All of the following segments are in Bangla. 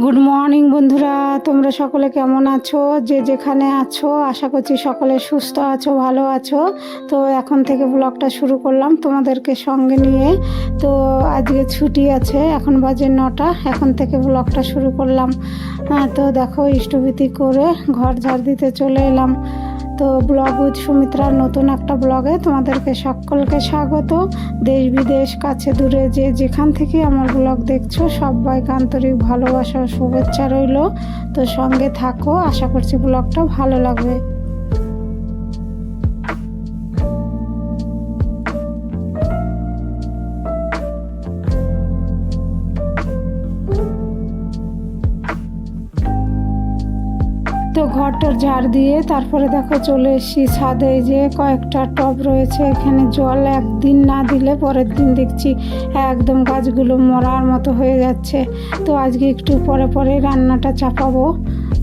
গুড মর্নিং বন্ধুরা, তোমরা সকলে কেমন আছো? যে যেখানে আছো আশা করছি সকলে সুস্থ আছো, ভালো আছো। তো এখন থেকে ব্লগটা শুরু করলাম তোমাদেরকে সঙ্গে নিয়ে। তো আজকে ছুটি আছে, এখন বাজে 9টা, এখন থেকে ব্লগটা শুরু করলাম। তো দেখো ইষ্টভীতি করে ঘর ঝাড় দিতে চলে এলাম। তো ব্লগ উইথ সুমিত্রার নতুন একটা ব্লগে তোমাদেরকে সকলকে স্বাগত। দেশ বিদেশ কাছে দূরে যে যেখান থেকে আমার ব্লগ দেখছো সবাইকে আন্তরিক ভালোবাসা ও শুভেচ্ছা রইল। তো সঙ্গে থাকো, আশা করছি ব্লগটা ভালো লাগবে। তো ঘরটার ঝাড় দিয়ে তারপরে দেখো চলে এসেছি ছাদে। যে কয়েকটা টব রয়েছে, এখানে জল একদিন না দিলে পরের দিন দেখছি একদম গাছগুলো মরার মতো হয়ে যাচ্ছে। তো আজকে একটু পরে পরে রান্নাটা চাপাবো।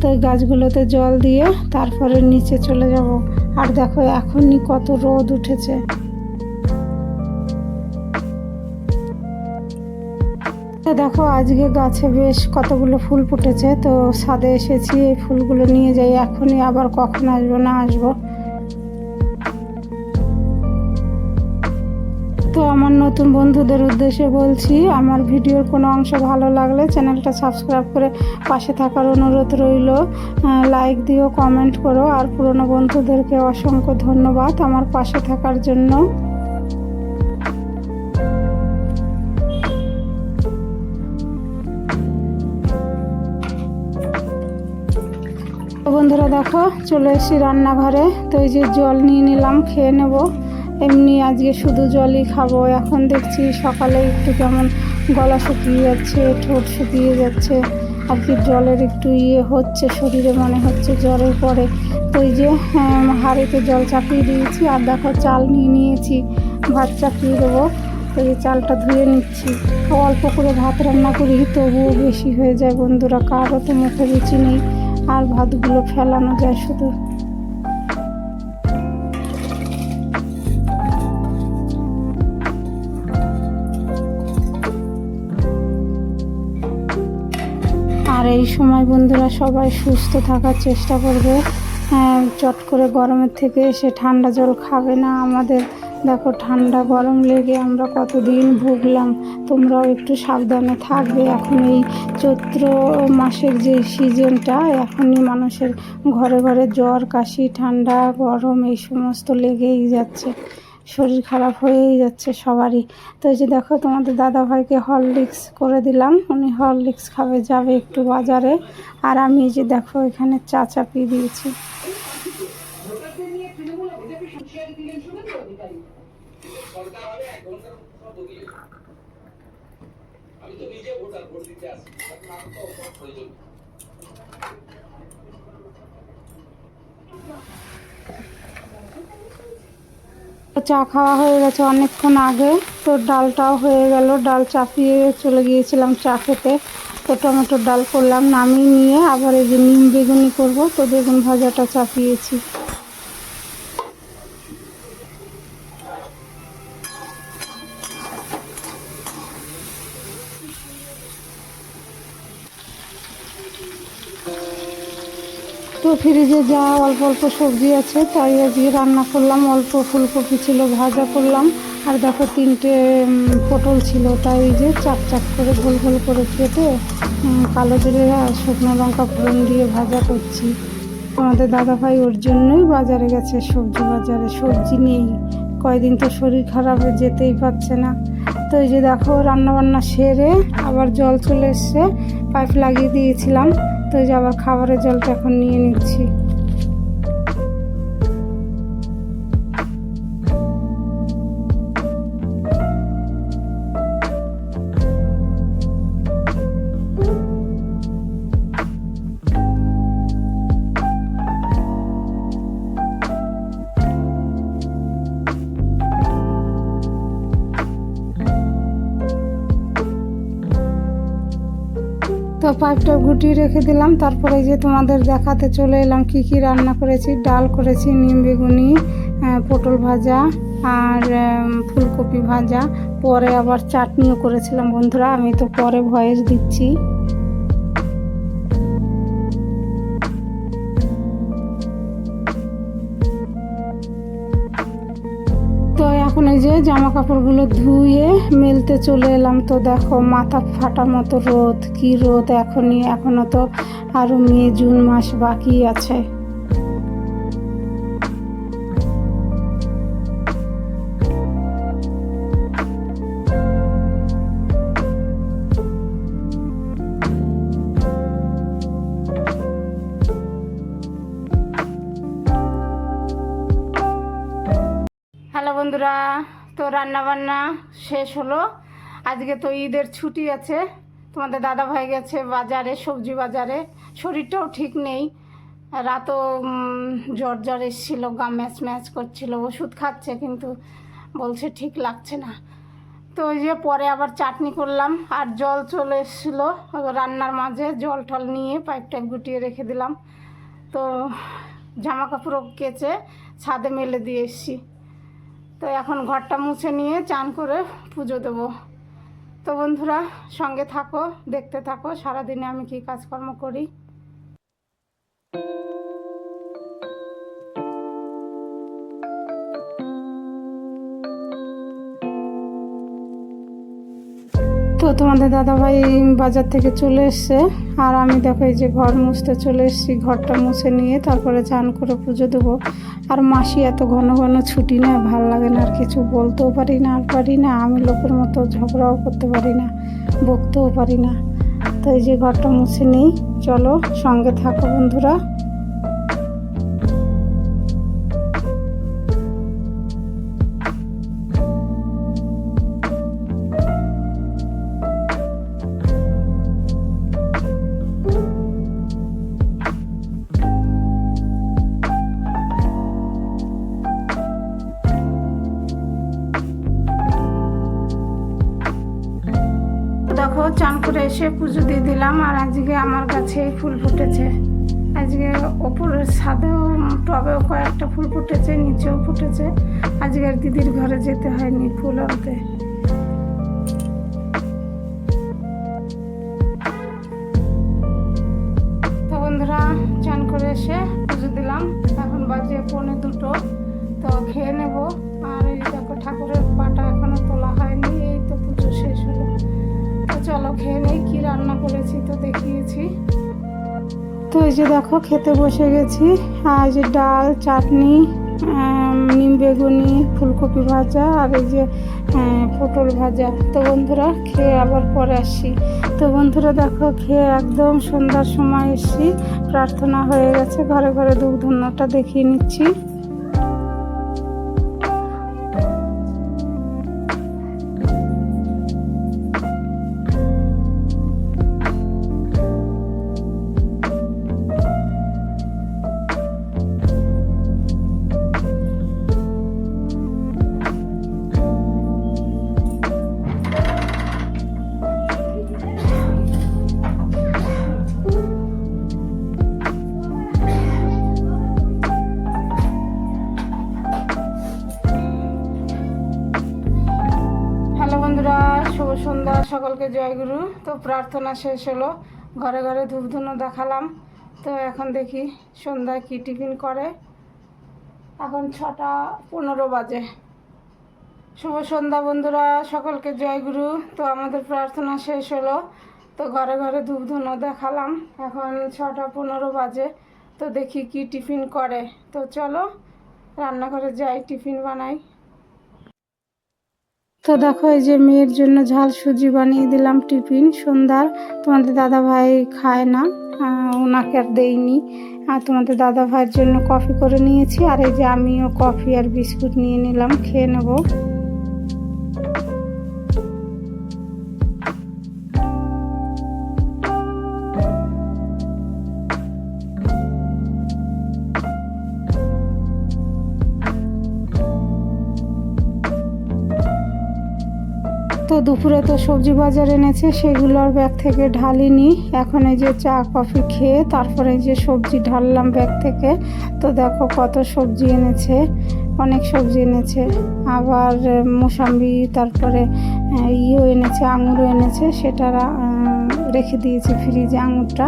তো এই গাছগুলোতে জল দিয়ে তারপরে নিচে চলে যাব। আর দেখো এখনই কত রোদ উঠেছে। দেখো আজকে গাছে বেশ কতগুলো ফুল ফুটেছে। তো ছাদে এসেছি এই ফুলগুলো নিয়ে যাই, এখনই আবার কখন আসবো না আসবো। তো আমার নতুন বন্ধুদের উদ্দেশ্যে বলছি, আমার ভিডিওর কোনো অংশ ভালো লাগলে চ্যানেলটা সাবস্ক্রাইব করে পাশে থাকার অনুরোধ রইল। লাইক দিও, কমেন্ট করো। আর পুরনো বন্ধুদেরকে অসংখ্য ধন্যবাদ আমার পাশে থাকার জন্য। বন্ধুরা দেখো চলে এসেছি রান্নাঘরে। তো এই যে জল নিয়ে নিলাম, খেয়ে নেব। এমনি আজকে শুধু জলই খাবো। এখন দেখছি সকালে একটু কেমন গলা শুকিয়ে যাচ্ছে, ঠোঁট শুকিয়ে যাচ্ছে আর কি, জলের একটু হচ্ছে শরীরে, মনে হচ্ছে জ্বরের পরে। তো এই যে হাঁড়িতে জল চাপিয়ে দিয়েছি। আর দেখো চাল নিয়ে নিয়েছি, ভাত চাপিয়ে দেবো। তো এই চালটা ধুয়ে নিচ্ছি। অল্প করে ভাত রান্না করি, তবুও বেশি হয়ে যায় বন্ধুরা, কারও তো মুখে রুচি নেই। আর ভাতগুলো ফেলানো যায় শুধু। আর এই সময় বন্ধুরা সবাই সুস্থ থাকার চেষ্টা করবে। চট করে গরমের থেকে এসে ঠান্ডা জল খাবে না। আমাদের দেখো ঠান্ডা গরম লেগে আমরা কতদিন ভুগলাম। তোমরাও একটু সাবধানে থাকবে। এখন এই চৈত্র মাসের যে সিজনটা, এখনই মানুষের ঘরে ঘরে জ্বর, কাশি, ঠান্ডা, গরম এই সমস্ত লেগেই যাচ্ছে। শরীর খারাপ হয়েই যাচ্ছে সবারই। তো এই যে দেখো তোমাদের দাদা ভাইকে হরলিক্স করে দিলাম, উনি হরলিক্স খাবে, যাবে একটু বাজারে। আর আমি যে দেখো এখানে চা চাপিয়ে দিয়েছি। চা খাওয়া হয়ে গেছে অনেকক্ষণ আগে। তো ডালটাও হয়ে গেল, ডাল চাপিয়ে চলে গিয়েছিলাম চা খেতে। তো টমেটোর ডাল করলাম, নামিয়ে নিয়ে আবার এই যে নিম বেগুনি করবো। তো বেগুন ভাজাটা চাপিয়েছি। তো ফ্রিজে যা অল্প অল্প সবজি আছে তাই আজকে রান্না করলাম। অল্প ফুলকপি ছিল, ভাজা করলাম। আর দেখো 3টে পটল ছিল, তাই এই যে চাক চাক করে গোল গোল করে কেটে কালো জিরে আর শুকনো লঙ্কা ফোড়ন দিয়ে ভাজা করছি। আমাদের দাদাভাই ওর জন্যই বাজারে গেছে, সবজি বাজারে। সবজি নেই কয়দিন, তো শরীর খারাপ, যেতেই পারছে না। তো এই যে দেখো রান্নাবান্না সেরে আবার জল চলে এসছে, পাইপ লাগিয়ে দিয়েছিলাম। তো এই যে আবার খাবারের জলটা এখন নিয়ে নিচ্ছি। তো পাইপটা গুটিয়ে রেখে দিলাম। তারপরে যে তোমাদের দেখাতে চলে এলাম কি কি রান্না করেছি। ডাল করেছি, নিম বেগুনি, পটল ভাজা আর ফুলকপি ভাজা। পরে আবার চাটনিও করেছিলাম বন্ধুরা, আমি তো পরে ভয়েস দিচ্ছি। জামা কাপড়গুলো ধুয়ে মেলতে চলে এলাম। তো দেখো মাথা ফাটার মতো রোদ, কি রোদ এখনো তো আরও মে জুন মাস বাকি আছে। হ্যালো বন্ধুরা, তো রান্না বান্না শেষ হলো। আজকে তো ঈদের ছুটি আছে। তোমাদের দাদা ভাই গেছে বাজারে, সবজি বাজারে। শরীরটাও ঠিক নেই, রাতও জ্বর এসেছিলো, গা ম্যাচ ম্যাচ করছিল। ওষুধ খাচ্ছে কিন্তু বলছে ঠিক লাগছে না। তো ওই যে পরে আবার চাটনি করলাম, আর জল চলে এসেছিলো রান্নার মাঝে। জল টল নিয়ে পাইপ টাইপ গুটিয়ে রেখে দিলাম। তো জামা কাপড়ও কেচে ছাদে মেলে দিয়ে এসেছি। তো এখন ঘরটা মুছে নিয়ে চান করে পুজো দেবো। তো বন্ধুরা সঙ্গে থাকো, দেখতে থাকো সারাদিনে আমি কি কাজকর্ম করি। তো তোমাদের দাদাভাই বাজার থেকে চলে এসছে, আর আমি দেখো এই যে ঘর মুছতে চলে এসেছি। ঘরটা মুছে নিয়ে তারপরে চান করে পুজো দেবো। আর মাসি এত ঘন ঘন ছুটি নেয়, ভাল লাগে না, আর কিছু বলতেও পারি না। আমি লোকের মতো ঝগড়াও করতে পারি না, বকতেও পারি না। তো এই যে ঘরটা মুছে নিই, চলো সঙ্গে থাকো বন্ধুরা। দেখো চান করে এসে পুজো দিয়ে দিলাম। আর আজকে আমার কাছে ফুল ফুটেছে। আজকে ওপরের ছাদেও টবেও কয়েকটা ফুল ফুটেছে, নিচেও ফুটেছে। আজকে আর দিদির ঘরে যেতে হয়নি ফুল আনতে। তো বন্ধুরা চান করে এসে পুজো দিলাম। এখন বাজে 1:45। তো খেয়ে নেব। আর এই দেখো ঠাকুরের পাটা এখনো তোলা হয়নি, এই তো পুজো শেষ হলো। চলো খেয়ে নেই। কি রান্না করেছি তো দেখিয়েছি। তো এই যে দেখো খেতে বসে গেছি। আর যে ডাল, চাটনি, নিম বেগুনি, ফুলকপি ভাজা, আর এই যে পটল ভাজা। তো বন্ধুরা খেয়ে আবার পরে আসি। তো বন্ধুরা দেখো খেয়ে একদম সন্ধ্যার সময় এসছি। প্রার্থনা হয়ে গেছে, ঘরে ঘরে ধূপ ধুনোটা দেখিয়ে নিচ্ছি। শুভ সন্ধ্যা, সকলকে জয়গুরু। তো প্রার্থনা শেষ হলো, ঘরে ঘরে ধূপ ধুনো দেখালাম। তো এখন দেখি সন্ধ্যায় কি টিফিন করে। এখন 6:15 বাজে। শুভ সন্ধ্যা বন্ধুরা, সকলকে জয়গুরু। তো আমাদের প্রার্থনা শেষ হলো, তো ঘরে ঘরে ধূপ ধুনো দেখালাম। এখন 6:15 বাজে। তো দেখি কি টিফিন করে। তো চলো রান্নাঘরে যাই, টিফিন বানাই। তো দেখো এই যে মেয়ের জন্য ঝাল সুজি বানিয়ে দিলাম টিফিন সন্ধ্যার। তোমাদের দাদা ভাই খায় না, ওনাকে আর দেইনি। আর তোমাদের দাদা ভাইয়ের জন্য কফি করে নিয়েছি। আর এই যে আমিও কফি আর বিস্কুট নিয়ে নিলাম, খেয়ে নেবো। তো দুপুরে তো সবজি বাজার এনেছে, সেগুলো আর ব্যাগ থেকে ঢালিনি। এখন এই যে চা কফি খেয়ে তারপরে এই যে সবজি ঢাললাম ব্যাগ থেকে। তো দেখো কত সবজি এনেছে, অনেক সবজি এনেছে। আবার মোসাম্বি, তারপরে এনেছে, আঙুরও এনেছে, সেটা রেখে দিয়েছি ফ্রিজে আঙুরটা।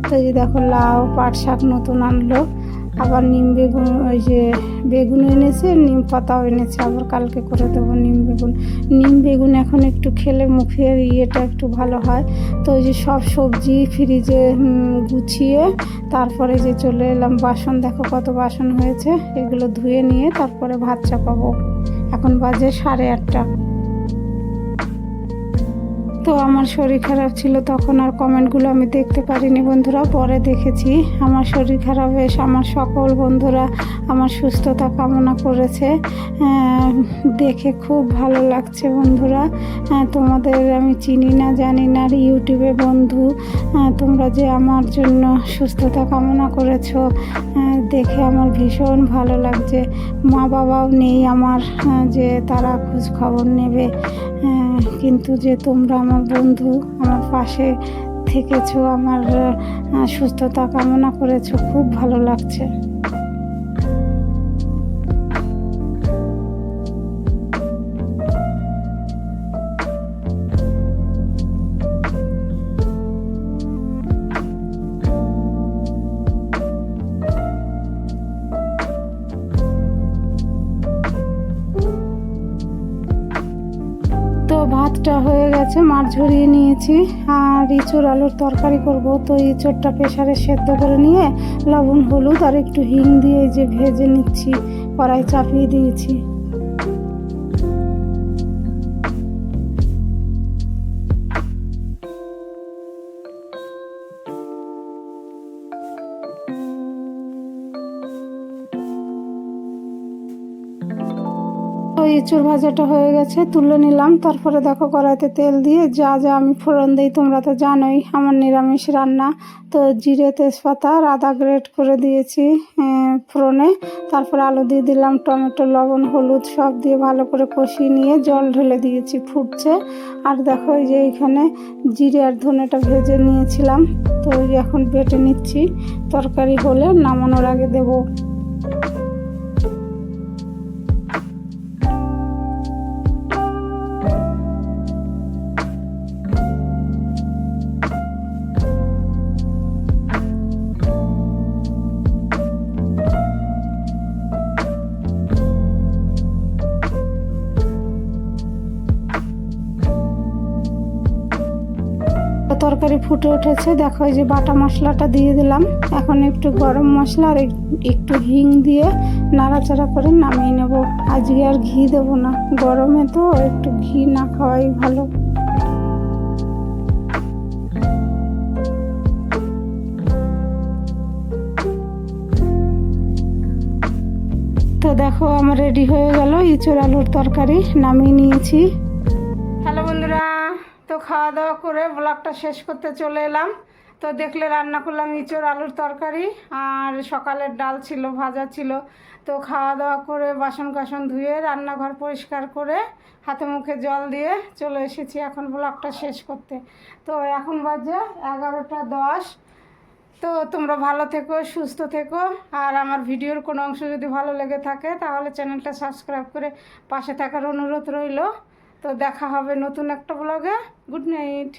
তো এই যে দেখো লাউ, পাট শাক নতুন আনলো। আবার নিম বেগুন, ওই যে বেগুন এনেছে, নিম পাতাও এনেছে, আবার কালকে করে দেবো নিম বেগুন। নিম বেগুন এখন একটু খেলে মুখের ইয়েটা একটু ভালো হয়। তো ওই যে সব সবজি ফ্রিজে গুছিয়ে তারপরে যে চলে এলাম। বাসন দেখো কত বাসন হয়েছে, এগুলো ধুয়ে নিয়ে তারপরে ভাত চাপাবো। এখন বাজে 8:30। তো আমার শরীর খারাপ ছিল তখন আর কমেন্টগুলো আমি দেখতে পারিনি বন্ধুরা, পরে দেখেছি। আমার শরীর খারাপ বেশ, আমার সকল বন্ধুরা আমার সুস্থতা কামনা করেছে, দেখে খুব ভালো লাগছে বন্ধুরা। তোমাদের আমি চিনি না জানি না, আর ইউটিউবে বন্ধু তোমরা যে আমার জন্য সুস্থতা কামনা করেছো, দেখে আমার ভীষণ ভালো লাগছে। মা বাবাও নেই আমার, যে তারা খোঁজ খবর নেবে, কিন্তু যে তোমরা আমার বন্ধু আমার পাশে থেকেছো, আমার সুস্থতা কামনা করেছো, খুব ভালো লাগছে। তো ভাতটা হয়ে গেছে, মাছ ঝরিয়ে নিয়েছি, আর ইঁচড় আলুর তরকারি করব। তো ইঁচড়টা প্রেসারে সেদ্ধ করে নিয়ে লবণ হলুদ আর একটু হিং দিয়ে যে ভেজে নিচ্ছি, কড়াই চাপিয়ে দিয়েছি। তো এঁচুড় ভাজাটা হয়ে গেছে, তুলে নিলাম। তারপরে দেখো কড়াইতে তেল দিয়ে যা যা আমি ফোড়ন দিই তোমরা তো জানোই, আমার নিরামিষ রান্না। তো জিরে তেজপাতা আর আদা গ্রেট করে দিয়েছি ফোড়নে। তারপরে আলু দিয়ে দিলাম, টমেটো লবণ হলুদ সব দিয়ে ভালো করে কষিয়ে নিয়ে জল ঢেলে দিয়েছি, ফুটছে। আর দেখো এই যে এখানে জিরে আর ধনেটা ভেজে নিয়েছিলাম, তো এখন বেটে নিচ্ছি, তরকারি হলে নামানোর আগে দেবো। তরকারি ফুটে উঠেছে, দেখো এই যে বাটা মশলাটা দিয়ে দিলাম। এখন একটু গরম মশলা আর একটু হিং দিয়ে নাড়াচাড়া করে নামিয়ে নেব। আজকে আর ঘি দেবো না, গরমে তো একটু ঘি না খাওয়াই ভালো। তো দেখো আমার রেডি হয়ে গেল ইঁচড় আলুর তরকারি, নামিয়ে নিয়েছি। হ্যালো বন্ধুরা, তো খাওয়া দাওয়া করে ব্লগটা শেষ করতে চলে এলাম। তো দেখলে রান্না করলাম ইঁচড় আলুর তরকারি, আর সকালের ডাল ছিল, ভাজা ছিল। তো খাওয়া দাওয়া করে বাসন কাসন ধুয়ে রান্নাঘর পরিষ্কার করে হাতে মুখে জল দিয়ে চলে এসেছি এখন ব্লগটা শেষ করতে। তো এখন বাজে 11:10। তো তোমরা ভালো থেকো, সুস্থ থেকো, আর আমার ভিডিওর কোনো অংশ যদি ভালো লেগে থাকে তাহলে চ্যানেলটা সাবস্ক্রাইব করে পাশে থাকার অনুরোধ রইল। তো দেখা হবে নতুন একটা ব্লগে। Good night.